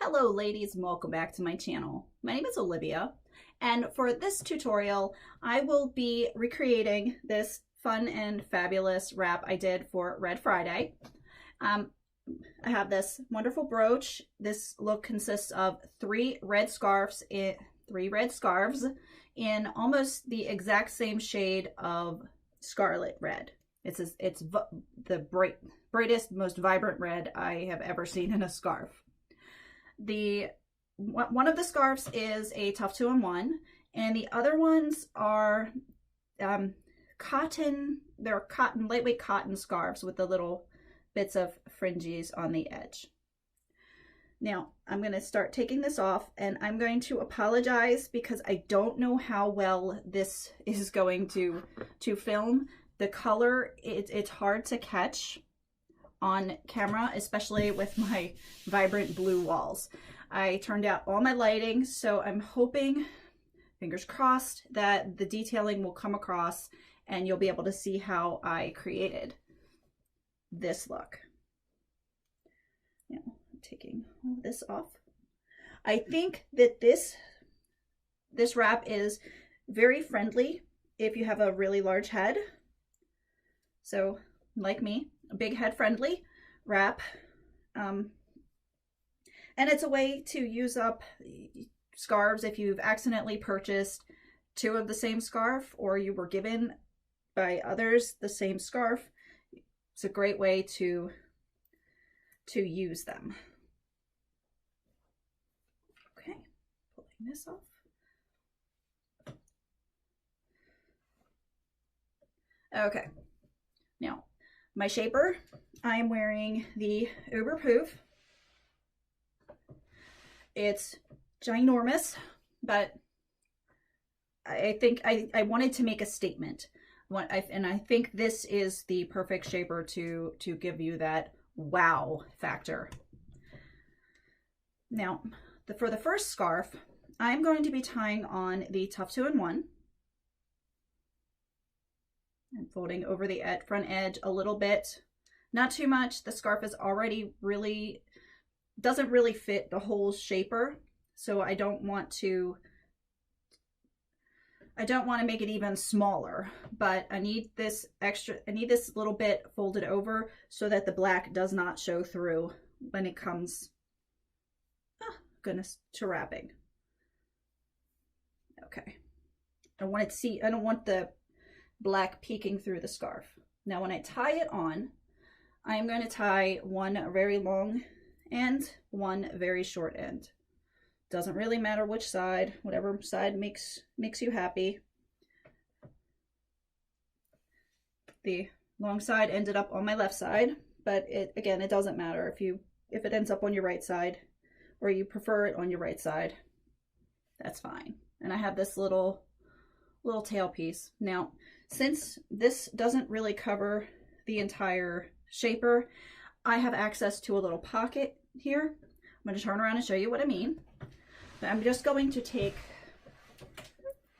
Hello ladies and welcome back to my channel. My name is Olivia, and for this tutorial I will be recreating this fun and fabulous wrap I did for Red Friday. I have this wonderful brooch. This look consists of three red scarves in almost the exact same shade of scarlet red. It's the brightest, most vibrant red I have ever seen in a scarf. One of the scarves is a tuff 2-in-1, and the other ones are cotton. They're lightweight cotton scarves with the little bits of fringes on the edge. Now I'm going to start taking this off, and I'm going to apologize because I don't know how well this is going to film. The color, it's hard to catch on camera, especially with my vibrant blue walls. I turned out all my lighting, so I'm hoping, fingers crossed, that the detailing will come across and you'll be able to see how I created this look. Now, I'm taking all this off. I think that this wrap is very friendly if you have a really large head. So, like me, a big head friendly wrap. And it's a way to use up scarves if you've accidentally purchased two of the same scarf, or you were given by others the same scarf. It's a great way to use them. Okay, pulling this off. Okay, now my shaper, I am wearing the Uber Pouf. It's ginormous, but I think I wanted to make a statement. And I think this is the perfect shaper to give you that wow factor. Now, for the first scarf, I'm going to be tying on the tuff 2-in-1. I'm folding over the front edge a little bit, not too much. The scarf is already doesn't really fit the whole shaper, so I don't want to make it even smaller, but I need this little bit folded over so that the black does not show through when it comes, to wrapping. Okay. I don't want the black peeking through the scarf. Now when I tie it on, I'm going to tie one very long end, one very short end. Doesn't really matter which side, whatever side makes you happy. The long side ended up on my left side, but again, it doesn't matter if it ends up on your right side, or you prefer it on your right side, that's fine. And I have this little tail piece. Now, since this doesn't really cover the entire shaper, I have access to a little pocket here. I'm going to turn around and show you what I mean. But I'm just going to take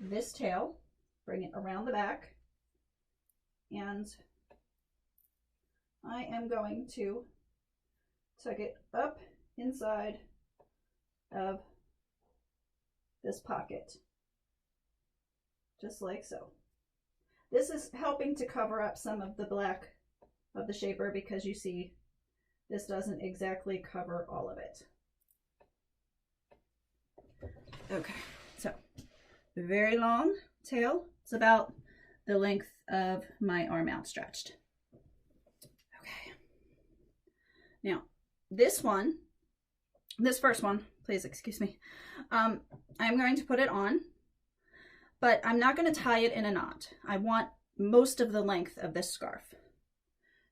this tail, bring it around the back, and I am going to tuck it up inside of this pocket, just like so. This is helping to cover up some of the black of the shaper, because you see this doesn't exactly cover all of it. Okay, so very long tail. It's about the length of my arm outstretched. Okay. Now, this first one, please excuse me. I'm going to put it on, but I'm not going to tie it in a knot. I want most of the length of this scarf.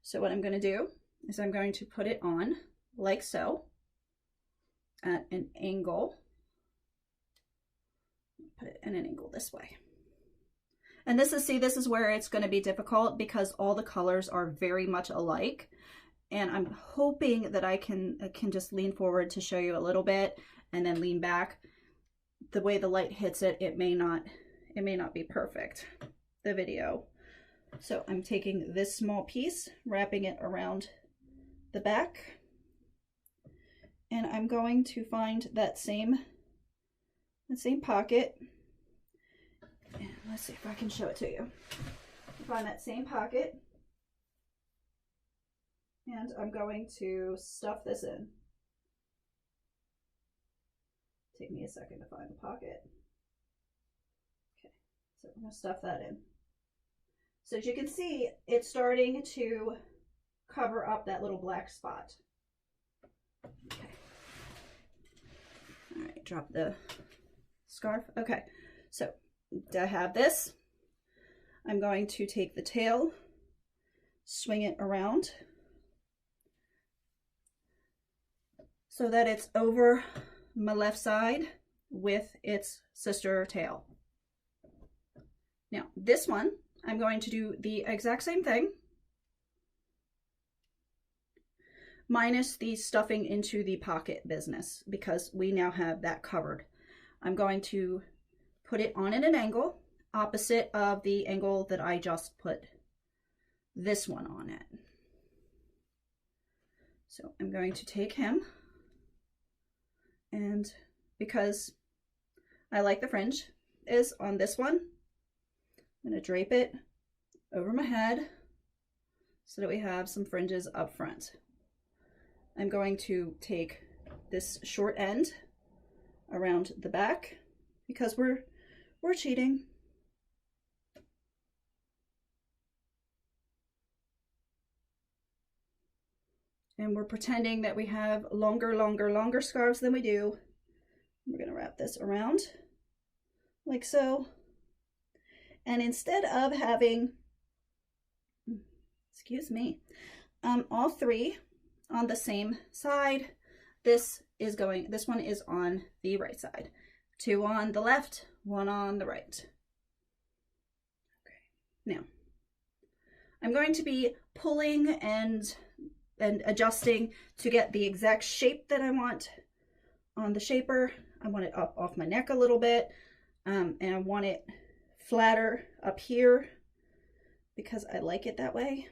So what I'm going to do is I'm going to put it on like so, at an angle. Put it in an angle this way. And this is where it's going to be difficult, because all the colors are very much alike. And I'm hoping that I can just lean forward to show you a little bit and then lean back. The way the light hits it, it may not be perfect, the video. So I'm taking this small piece, wrapping it around the back, and I'm going to find that same pocket. And let's see if I can show it to you. Find that same pocket, and I'm going to stuff this in. Take me a second to find the pocket. Okay, so I'm going to stuff that in. So as you can see, it's starting to cover up that little black spot. Okay. All right, drop the scarf. Okay, so I have this. I'm going to take the tail, swing it around so that it's over my left side with its sister tail. Now this one, I'm going to do the exact same thing, minus the stuffing into the pocket business, because we now have that covered. I'm going to put it on at an angle opposite of the angle that I just put this one on at. So I'm going to take him, and because I like the fringe is on this one, I'm going to drape it over my head so that we have some fringes up front. I'm going to take this short end around the back because we're cheating. And we're pretending that we have longer scarves than we do. We're going to wrap this around like so. And instead of having, excuse me, all three on the same side, this one is on the right side. 2 on the left, 1 on the right. Okay, now I'm going to be pulling and adjusting to get the exact shape that I want on the shaper. I want it up off my neck a little bit, and I want it flatter up here because I like it that way.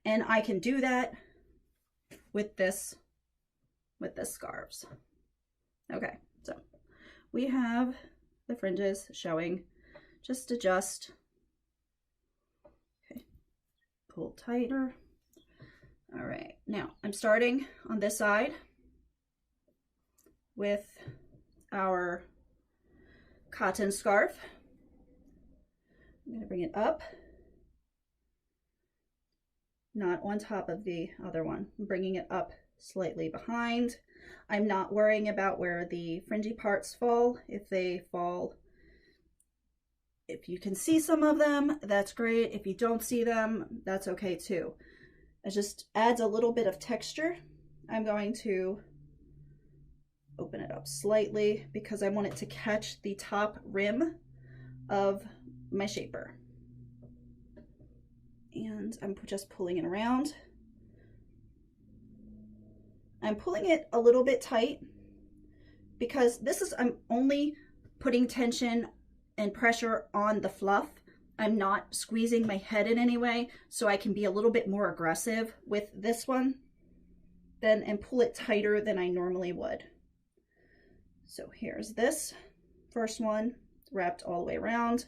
And I can do that with this scarves. Okay, so we have the fringes showing. Just adjust. Okay, pull tighter. All right, now I'm starting on this side with our cotton scarf. I'm going to bring it up, not on top of the other one. I'm bringing it up slightly behind. I'm not worrying about where the fringy parts fall. If they fall, if you can see some of them, that's great. If you don't see them, that's okay too. It just adds a little bit of texture. I'm going to open it up slightly because I want it to catch the top rim of my shaper. And I'm just pulling it around. I'm pulling it a little bit tight because I'm only putting tension and pressure on the fluff. I'm not squeezing my head in any way, so I can be a little bit more aggressive with this one and pull it tighter than I normally would. So here's this first one wrapped all the way around.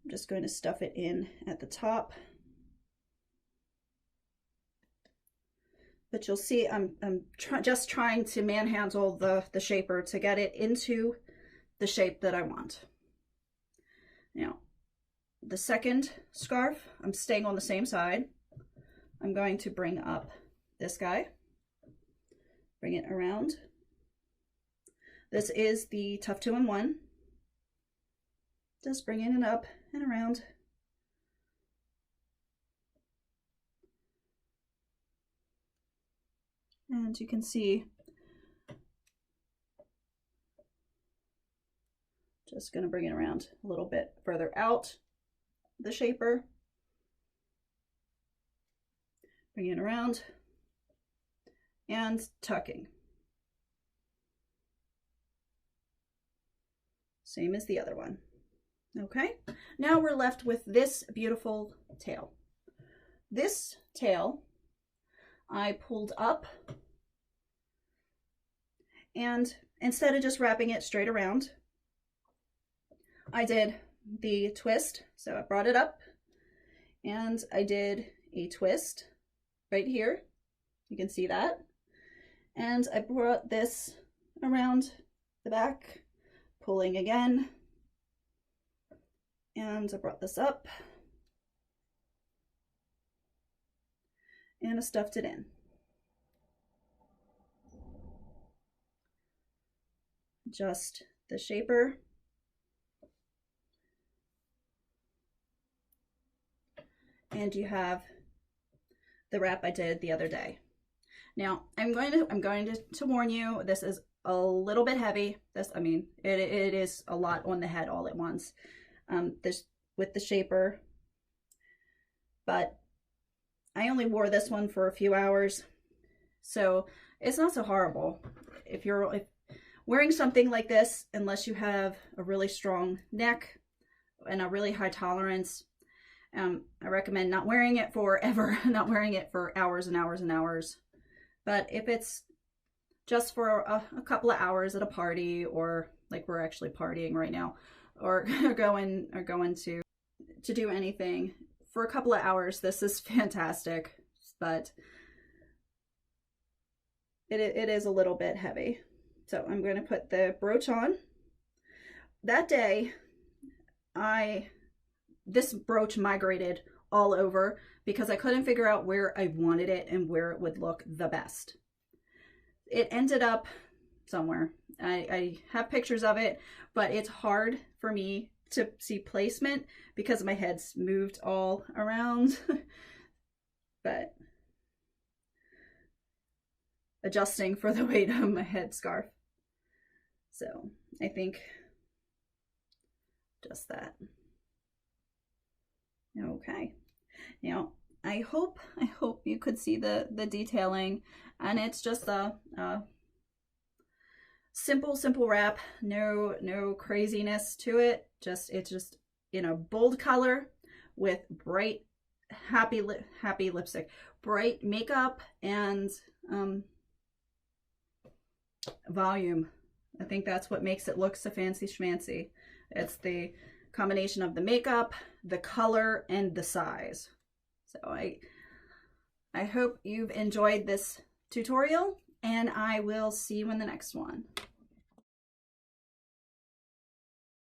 I'm just going to stuff it in at the top. But you'll see I'm just trying to manhandle the shaper to get it into the shape that I want. Now, the second scarf, I'm staying on the same side. I'm going to bring up this guy, bring it around. This is the Tuff 2-in-1. Just bringing it up and around. And you can see, just going to bring it around a little bit further out the shaper. Bring it around and tucking. Same as the other one. Okay, now we're left with this beautiful tail. This tail I pulled up And instead of just wrapping it straight around, I did the twist. So I brought it up and I did a twist right here. You can see that. And I brought this around the back, pulling again. And I brought this up and I stuffed it in. Just the shaper. And you have the wrap I did the other day. Now, I'm going to warn you, this is a little bit heavy. I mean, it is a lot on the head all at once. This with the shaper, but I only wore this one for a few hours, so it's not so horrible. If wearing something like this, unless you have a really strong neck and a really high tolerance, I recommend not wearing it forever, not wearing it for hours and hours and hours. But if it's just for a couple of hours at a party, or like we're actually partying right now, or going to do anything for a couple of hours, this is fantastic. But it is a little bit heavy. So I'm going to put the brooch on. That day, this brooch migrated all over because I couldn't figure out where I wanted it and where it would look the best. It ended up somewhere. I have pictures of it, but it's hard for me to see placement because my head's moved all around. But adjusting for the weight of my headscarf. So I think just that. Okay. Now I hope you could see the detailing, and it's just a simple wrap. No craziness to it. It's just in a bold color with bright happy lipstick, bright makeup, and volume. I think that's what makes it look so fancy schmancy. It's the combination of the makeup, the color, and the size. So I hope you've enjoyed this tutorial, and I will see you in the next one.